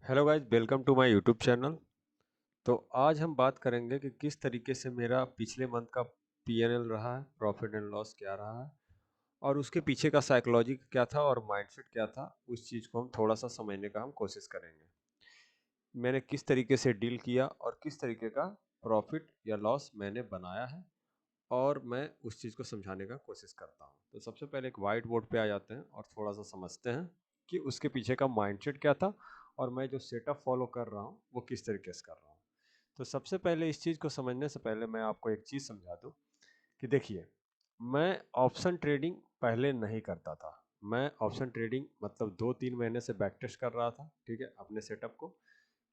Hello guys, welcome to my YouTube channel. तो आज हम बात करेंगे कि किस तरीके से मेरा पिछले मंथ का पीएनएल रहा है, प्रॉफिट एंड लॉस क्या रहा है और उसके पीछे का साइकोलॉजी क्या था और माइंडसेट क्या था। उस चीज़ को हम थोड़ा सा समझने का हम कोशिश करेंगे। मैंने किस तरीके से डील किया और किस तरीके का प्रॉफिट या लॉस मैंने बनाया है और मैं उस चीज़ को समझाने का कोशिश करता हूँ। तो सबसे पहले एक वाइट बोर्ड पे आ जाते हैं और थोड़ा सा समझते हैं कि उसके पीछे का माइंडसेट क्या था और मैं जो सेटअप फॉलो कर रहा हूँ वो किस तरीके से कर रहा हूँ। तो सबसे पहले इस चीज़ को समझने से पहले मैं आपको एक चीज़ समझा दूँ कि देखिए, मैं ऑप्शन ट्रेडिंग पहले नहीं करता था। मैं ऑप्शन ट्रेडिंग मतलब 2-3 महीने से बैक टेस्ट कर रहा था, ठीक है, अपने सेटअप को।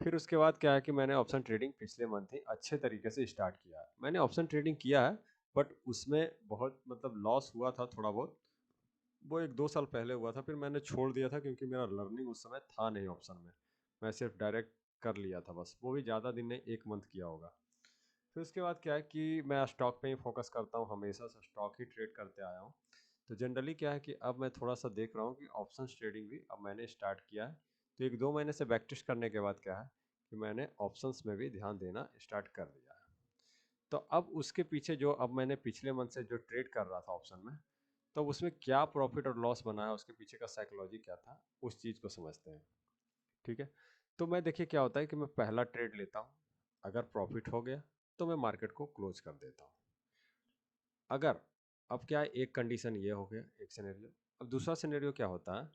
फिर उसके बाद क्या है कि मैंने ऑप्शन ट्रेडिंग पिछले मंथ ही अच्छे तरीके से स्टार्ट किया है। मैंने ऑप्शन ट्रेडिंग किया है, बट उसमें बहुत मतलब लॉस हुआ था थोड़ा बहुत। वो 1-2 साल पहले हुआ था, फिर मैंने छोड़ दिया था क्योंकि मेरा लर्निंग उस समय था नहीं ऑप्शन में। मैं सिर्फ डायरेक्ट कर लिया था बस, वो भी ज़्यादा दिन नहीं, 1 मंथ किया होगा। फिर उसके बाद क्या है कि मैं स्टॉक पे ही फोकस करता हूँ, हमेशा से स्टॉक ही ट्रेड करते आया हूँ। तो जनरली क्या है कि अब मैं थोड़ा सा देख रहा हूँ कि ऑप्शन ट्रेडिंग भी अब मैंने स्टार्ट किया है। तो 1-2 महीने से बैक टेस्ट करने के बाद क्या है कि मैंने ऑप्शंस में भी ध्यान देना स्टार्ट कर दिया है। तो अब उसके पीछे जो अब मैंने पिछले मंथ से जो ट्रेड कर रहा था ऑप्शन में, तो उसमें क्या प्रॉफिट और लॉस बनाया, उसके पीछे का साइकोलॉजी क्या था, उस चीज़ को समझते हैं। ठीक है। तो मैं देखिए क्या होता है कि मैं पहला ट्रेड लेता हूँ, अगर प्रॉफिट हो गया तो मैं मार्केट को क्लोज कर देता हूँ। अगर अब क्या है, एक कंडीशन ये हो गया, एक सिनेरियो। अब दूसरा सिनेरियो क्या होता है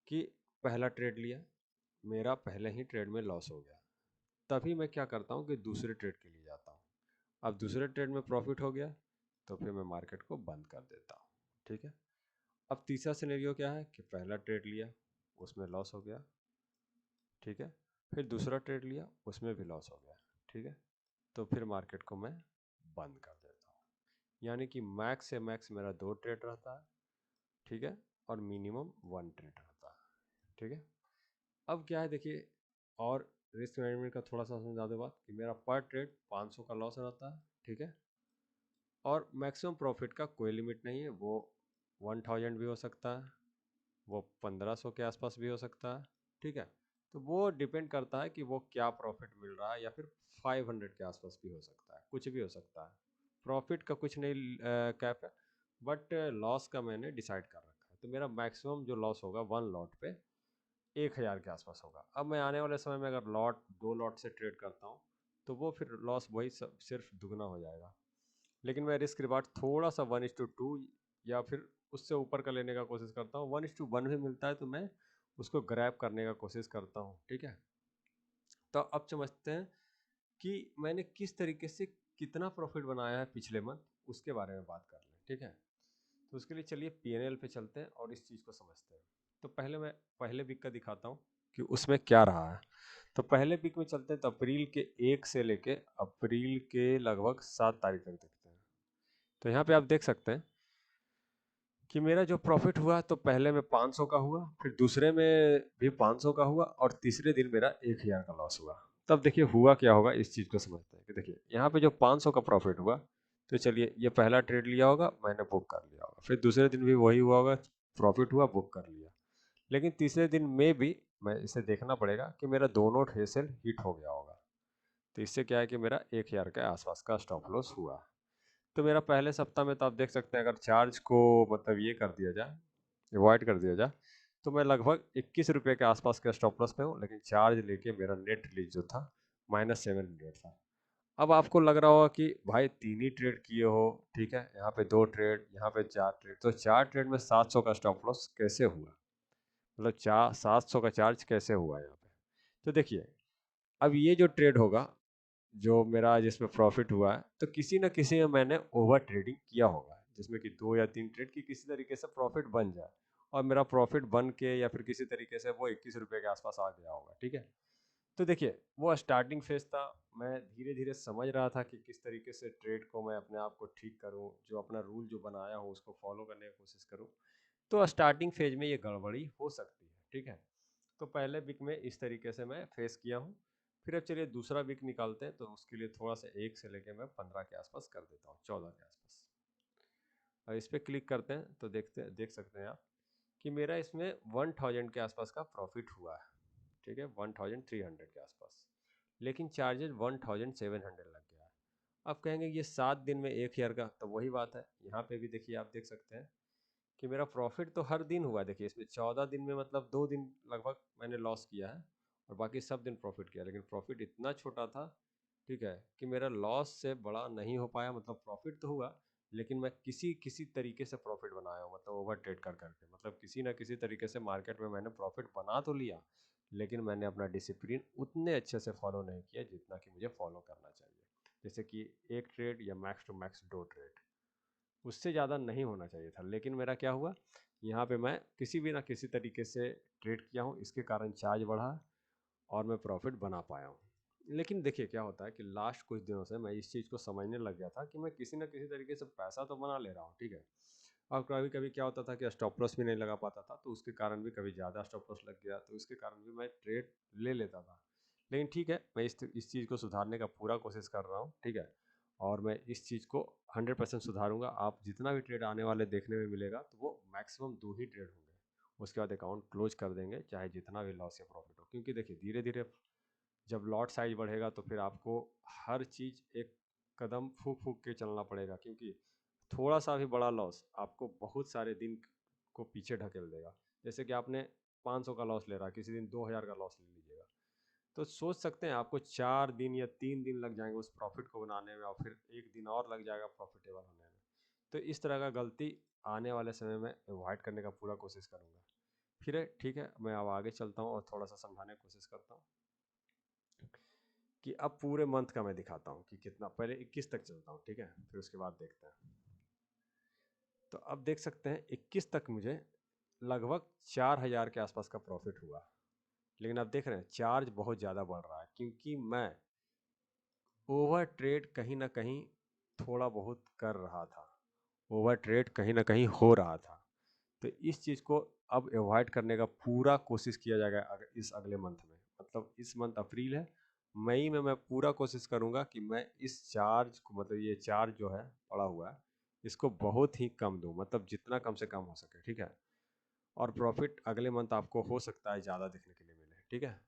कि पहला ट्रेड लिया, मेरा पहले ही ट्रेड में लॉस हो गया। तभी मैं क्या करता हूँ कि दूसरे ट्रेड के लिए जाता हूँ। अब दूसरे ट्रेड में प्रॉफिट हो गया तो फिर मैं मार्केट को बंद कर देता हूँ। ठीक है। अब तीसरा सिनेरियो क्या है कि पहला ट्रेड लिया, उसमें लॉस हो गया। ठीक है। फिर दूसरा ट्रेड लिया, उसमें भी लॉस हो गया। ठीक है। तो फिर मार्केट को मैं बंद कर देता हूँ। यानी कि मैक्स से मैक्स मेरा 2 ट्रेड रहता है। ठीक है। और मिनिमम 1 ट्रेड रहता है। ठीक है। अब क्या है देखिए, और रिस्क मैनेजमेंट का थोड़ा सा समझा दो बात कि मेरा पर ट्रेड 500 का लॉस रहता है। ठीक है। और मैक्सिमम प्रॉफिट का कोई लिमिट नहीं है, वो 1000 भी हो सकता है, वो 1500 के आसपास भी हो सकता है। ठीक है। तो वो डिपेंड करता है कि वो क्या प्रॉफिट मिल रहा है, या फिर 500 के आसपास भी हो सकता है, कुछ भी हो सकता है। प्रॉफिट का कुछ नहीं कैप है, बट लॉस का मैंने डिसाइड कर रखा है। तो मेरा मैक्सिमम जो लॉस होगा 1 लॉट पे 1000 के आसपास होगा। अब मैं आने वाले समय में अगर लॉट 2 लॉट से ट्रेड करता हूँ तो वो फिर लॉस वही सिर्फ दुगना हो जाएगा। लेकिन मैं रिस्क रिवार्ड थोड़ा सा 1:2 या फिर उससे ऊपर का लेने का कोशिश करता हूँ। 1:1 भी मिलता है तो मैं उसको ग्रैब करने का कोशिश करता हूँ। ठीक है। तो अब समझते हैं कि मैंने किस तरीके से कितना प्रॉफिट बनाया है पिछले मंथ, उसके बारे में बात कर लें। ठीक है। तो उसके लिए चलिए पीएनएल पे चलते हैं और इस चीज़ को समझते हैं। तो पहले मैं पहले वीक का दिखाता हूँ कि उसमें क्या रहा है। तो पहले वीक में चलते हैं तो अप्रैल के 1 से लेके अप्रैल के लगभग 7 तारीख तक देखते हैं। तो यहाँ पे आप देख सकते हैं कि मेरा जो प्रॉफिट हुआ, तो पहले में 500 का हुआ, फिर दूसरे में भी 500 का हुआ और तीसरे दिन मेरा 1000 का लॉस हुआ। तब देखिए हुआ क्या होगा, इस चीज़ को समझते हैं कि देखिए यहाँ पे जो 500 का प्रॉफिट हुआ, तो चलिए ये पहला ट्रेड लिया होगा, मैंने बुक कर लिया होगा, फिर दूसरे दिन भी वही हुआ होगा, प्रॉफिट हुआ, बुक कर लिया। लेकिन तीसरे दिन में भी मैं इसे देखना पड़ेगा कि मेरा दोनों हेसल हिट हो गया होगा। तो इससे क्या है कि मेरा 1000 के आसपास का स्टॉप लॉस हुआ। तो मेरा पहले सप्ताह में तो आप देख सकते हैं, अगर चार्ज को मतलब ये कर दिया जाए, अवॉइड कर दिया जाए, तो मैं लगभग 21 रुपये के आसपास के स्टॉप लॉस पे हूँ। लेकिन चार्ज लेके मेरा नेट रिलीज जो था -700 था। अब आपको लग रहा होगा कि भाई 3 ही ट्रेड किए हो, ठीक है, यहाँ पे 2 ट्रेड, यहाँ पे 4 ट्रेड, तो 4 ट्रेड में 700 का स्टॉप लॉस कैसे हुआ, मतलब 700 का चार्ज कैसे हुआ यहाँ पे। तो देखिए, अब ये जो ट्रेड होगा, जो मेरा जिसमें प्रॉफिट हुआ है, तो किसी न किसी में मैंने ओवर ट्रेडिंग किया होगा, जिसमें कि 2 या 3 ट्रेड की किसी तरीके से प्रॉफिट बन जाए और मेरा प्रॉफिट बन के या फिर किसी तरीके से वो 21 रुपये के आसपास आ गया होगा। ठीक है। तो देखिए, वो स्टार्टिंग फेज था, मैं धीरे धीरे समझ रहा था कि किस तरीके से ट्रेड को मैं अपने आप को ठीक करूं, जो अपना रूल जो बनाया हो उसको फॉलो करने की कोशिश करूं। तो स्टार्टिंग फेज में ये गड़बड़ी हो सकती है। ठीक है। तो पहले वीक में इस तरीके से मैं फेस किया हूँ। फिर अब चलिए दूसरा वीक निकालते हैं, तो उसके लिए थोड़ा सा 1 से लेके मैं 15 के आसपास कर देता हूँ, 14 के आसपास। और इस पर क्लिक करते हैं तो देख सकते हैं आप कि मेरा इसमें 1000 के आसपास का प्रॉफिट हुआ है। ठीक है, 1300 के आसपास, लेकिन चार्जेज 1700 लग गया है। अब कहेंगे ये 7 दिन में 1 ईयर का, तो वही बात है, यहाँ पे भी देखिए आप देख सकते हैं कि मेरा प्रॉफिट तो हर दिन हुआ। देखिए इसमें 14 दिन में मतलब 2 दिन लगभग मैंने लॉस किया है और बाकी सब दिन प्रॉफिट किया, लेकिन प्रॉफिट इतना छोटा था, ठीक है, कि मेरा लॉस से बड़ा नहीं हो पाया। मतलब प्रॉफिट तो हुआ, लेकिन मैं किसी किसी तरीके से प्रॉफिट बनाया हूँ, मतलब ओवर ट्रेड कर करके, मतलब किसी ना किसी तरीके से मार्केट में मैंने प्रॉफिट बना तो लिया, लेकिन मैंने अपना डिसिप्लिन उतने अच्छे से फॉलो नहीं किया जितना कि मुझे फॉलो करना चाहिए। जैसे कि एक ट्रेड या मैक्स टू मैक्स 2 ट्रेड, उससे ज़्यादा नहीं होना चाहिए था। लेकिन मेरा क्या हुआ, यहाँ पे मैं किसी भी ना किसी तरीके से ट्रेड किया हूँ, इसके कारण चार्ज बढ़ा और मैं प्रॉफिट बना पाया हूँ। लेकिन देखिए क्या होता है कि लास्ट कुछ दिनों से मैं इस चीज़ को समझने लग गया था कि मैं किसी ना किसी तरीके से पैसा तो बना ले रहा हूँ, ठीक है। और कभी कभी क्या होता था कि स्टॉप लॉस भी नहीं लगा पाता था, तो उसके कारण भी कभी ज़्यादा स्टॉप लॉस लग गया, तो इसके कारण भी मैं ट्रेड ले लेता था। लेकिन ठीक है, मैं इस चीज़ को सुधारने का पूरा कोशिश कर रहा हूँ, ठीक है। और मैं इस चीज़ को 100% सुधारूंगा। आप जितना भी ट्रेड आने वाले देखने में मिलेगा, तो वो मैक्सिमम 2 ही ट्रेड होंगे, उसके बाद अकाउंट क्लोज कर देंगे, चाहे जितना भी लॉस या प्रॉफिट हो। क्योंकि देखिए धीरे धीरे जब लॉट साइज बढ़ेगा, तो फिर आपको हर चीज़ एक कदम फूक फूक के चलना पड़ेगा, क्योंकि थोड़ा सा भी बड़ा लॉस आपको बहुत सारे दिन को पीछे ढकेल देगा। जैसे कि आपने 500 का लॉस ले रहा, किसी दिन 2000 का लॉस ले लीजिएगा, तो सोच सकते हैं आपको 4 दिन या 3 दिन लग जाएंगे उस प्रॉफिट को बनाने में, और फिर 1 दिन और लग जाएगा प्रॉफिटेबल होने में। तो इस तरह का गलती आने वाले समय में अवॉइड करने का पूरा कोशिश करूंगा। फिर ठीक है, मैं अब आगे चलता हूँ और थोड़ा सा समझाने की कोशिश करता हूँ कि अब पूरे मंथ का मैं दिखाता हूँ कि कितना। पहले 21 तक चलता हूँ, ठीक है, फिर उसके बाद देखते हैं। तो अब देख सकते हैं 21 तक मुझे लगभग 4000 के आसपास का प्रॉफिट हुआ। लेकिन अब देख रहे हैं चार्ज बहुत ज़्यादा बढ़ रहा है, क्योंकि मैं ओवर ट्रेड कहीं ना कहीं थोड़ा बहुत कर रहा था, ओवर ट्रेड कहीं ना कहीं हो रहा था। तो इस चीज़ को अब अवॉइड करने का पूरा कोशिश किया जाएगा इस अगले मंथ में। मतलब इस मंथ अप्रैल है, मई में मैं पूरा कोशिश करूंगा कि मैं इस चार्ज को, मतलब ये चार्ज जो है पड़ा हुआ है, इसको बहुत ही कम दूं, मतलब जितना कम से कम हो सके, ठीक है। और प्रॉफिट अगले मंथ आपको हो सकता है ज़्यादा देखने के लिए मिले, ठीक है।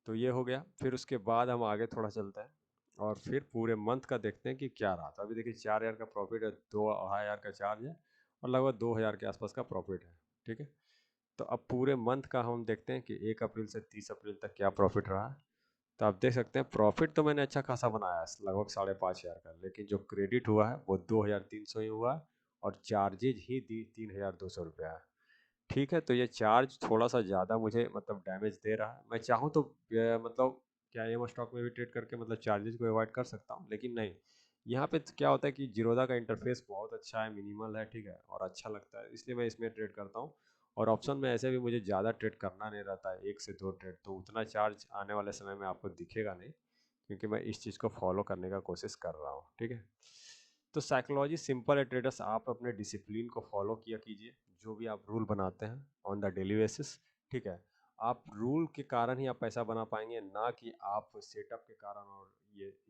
तो ये हो गया। फिर उसके बाद हम आगे थोड़ा चलते हैं और फिर पूरे मंथ का देखते हैं कि क्या रहा। तो अभी देखिए 4000 का प्रॉफिट है, 2500 का चार्ज है और लगभग 2000 के आसपास का प्रॉफिट है, ठीक है। तो अब पूरे मंथ का हम देखते हैं कि 1 अप्रैल से 30 अप्रैल तक क्या प्रॉफिट रहा है। तो आप देख सकते हैं प्रॉफिट तो मैंने अच्छा खासा बनाया है, लगभग 5500 का, लेकिन जो क्रेडिट हुआ है वो 2300 ही हुआ है और चार्जेज ही 3200 रुपया है, ठीक है। तो ये चार्ज थोड़ा सा ज़्यादा मुझे मतलब डैमेज दे रहा है। मैं चाहूँ तो मतलब क्या एम स्टॉक में भी ट्रेड करके मतलब चार्जेस को अवॉइड कर सकता हूँ, लेकिन नहीं। यहाँ पे क्या होता है कि जीरोधा का इंटरफेस बहुत अच्छा है, मिनिमल है, ठीक है, और अच्छा लगता है, इसलिए मैं इसमें ट्रेड करता हूँ। और ऑप्शन में ऐसे भी मुझे ज़्यादा ट्रेड करना नहीं रहता है, 1 से 2 ट्रेड, तो उतना चार्ज आने वाले समय में आपको दिखेगा नहीं, क्योंकि मैं इस चीज़ को फॉलो करने का कोशिश कर रहा हूँ, ठीक है। तो साइकोलॉजी सिंपल है ट्रेडर्स, आप अपने डिसिप्लिन को फॉलो किया कीजिए, जो भी आप रूल बनाते हैं ऑन द डेली बेसिस, ठीक है। आप रूल के कारण ही आप पैसा बना पाएंगे, ना कि आप सेटअप के कारण और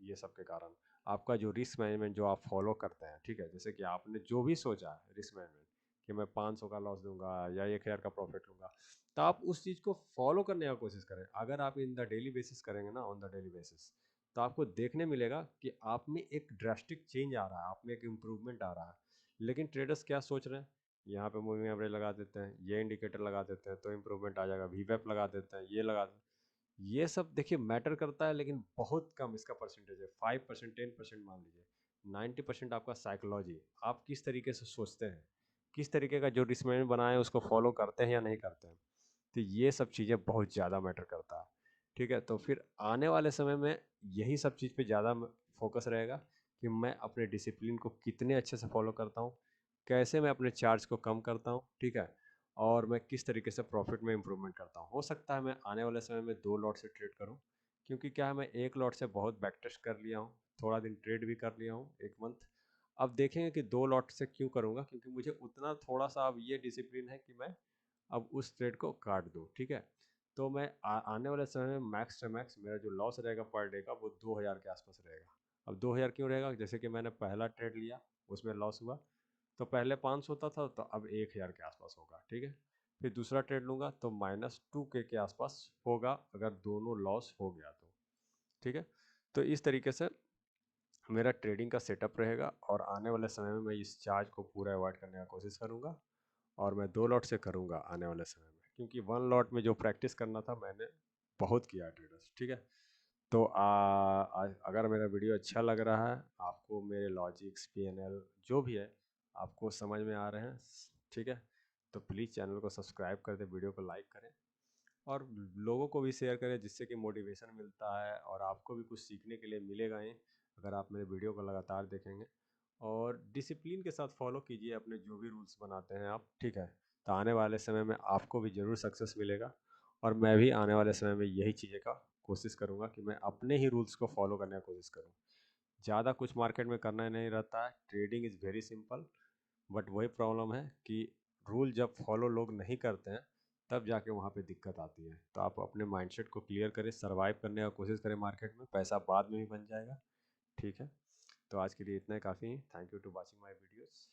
ये सब के कारण। आपका जो रिस्क मैनेजमेंट जो आप फॉलो करते हैं, ठीक है, जैसे कि आपने जो भी सोचा है रिस्क मैनेजमेंट कि मैं 500 का लॉस दूंगा या 1000 का प्रॉफिट लूंगा, तो आप उस चीज़ को फॉलो करने का कोशिश करें। अगर आप इन द डेली बेसिस करेंगे ना, ऑन द डेली बेसिस, तो आपको देखने मिलेगा कि आप में एक ड्रास्टिक चेंज आ रहा है, आप में एक इम्प्रूवमेंट आ रहा है। लेकिन ट्रेडर्स क्या सोच रहे हैं, यहाँ पे मूविंग एवरेज लगा देते हैं, ये इंडिकेटर लगा देते हैं तो इम्प्रूवमेंट आ जाएगा, वीवेप लगा देते हैं, ये लगा देते हैं। ये सब देखिए मैटर करता है, लेकिन बहुत कम इसका परसेंटेज है, 5%, 10% मान लीजिए। 90% आपका साइकोलॉजी, आप किस तरीके से सोचते हैं, किस तरीके का जो रिस्क मैनेजमेंट बनाए हैं उसको फॉलो करते हैं या नहीं करते हैं। तो ये सब चीज़ें बहुत ज़्यादा मैटर करता है, ठीक है। तो फिर आने वाले समय में यही सब चीज़ पे ज़्यादा फोकस रहेगा कि मैं अपने डिसिप्लिन को कितने अच्छे से फॉलो करता हूँ, कैसे मैं अपने चार्ज को कम करता हूँ, ठीक है, और मैं किस तरीके से प्रॉफिट में इम्प्रूवमेंट करता हूँ। हो सकता है मैं आने वाले समय में 2 लॉट से ट्रेड करूँ, क्योंकि क्या है मैं 1 लॉट से बहुत बैक टेस्ट कर लिया हूँ, थोड़ा दिन ट्रेड भी कर लिया हूँ 1 मंथ। अब देखेंगे कि 2 लॉट से क्यों करूँगा, क्योंकि मुझे उतना थोड़ा सा अब ये डिसिप्लिन है कि मैं अब उस ट्रेड को काट दूँ, ठीक है। तो मैं आने वाले समय में मैक्स से मैक्स मेरा जो लॉस रहेगा पर डे का वो 2000 के आसपास रहेगा। अब 2000 क्यों रहेगा, जैसे कि मैंने पहला ट्रेड लिया उसमें लॉस हुआ, तो पहले 500 होता था, तो अब 1000 के आसपास होगा, ठीक है। फिर दूसरा ट्रेड लूँगा तो -2K के आसपास होगा अगर दोनों लॉस हो गया तो। ठीक है, तो इस तरीके से मेरा ट्रेडिंग का सेटअप रहेगा और आने वाले समय में मैं इस चार्ज को पूरा अवॉइड करने का कोशिश करूँगा और मैं 2 लॉट से करूँगा आने वाले समय में, क्योंकि 1 लॉट में जो प्रैक्टिस करना था मैंने बहुत किया ट्रेडर्स। ठीक है, तो अगर मेरा वीडियो अच्छा लग रहा है, आपको मेरे लॉजिक्स PNL जो भी है आपको समझ में आ रहे हैं, ठीक है, तो प्लीज़ चैनल को सब्सक्राइब कर दें, वीडियो को लाइक करें और लोगों को भी शेयर करें, जिससे कि मोटिवेशन मिलता है और आपको भी कुछ सीखने के लिए मिलेगा ही अगर आप मेरे वीडियो को लगातार देखेंगे। और डिसिप्लिन के साथ फॉलो कीजिए अपने जो भी रूल्स बनाते हैं आप। ठीक है, तो आने वाले समय में आपको भी ज़रूर सक्सेस मिलेगा और मैं भी आने वाले समय में यही चीज़ें का कोशिश करूँगा कि मैं अपने ही रूल्स को फॉलो करने की कोशिश करूँ। ज़्यादा कुछ मार्केट में करना नहीं रहता है, trading is very simple. But वही प्रॉब्लम है कि रूल जब फॉलो लोग नहीं करते हैं तब जाके वहाँ पे दिक्कत आती है। तो आप अपने माइंडसेट को क्लियर करें, सर्वाइव करने का कोशिश करें मार्केट में, पैसा बाद में भी बन जाएगा। ठीक है, तो आज के लिए इतना ही काफ़ी है। Thank you to watching my videos.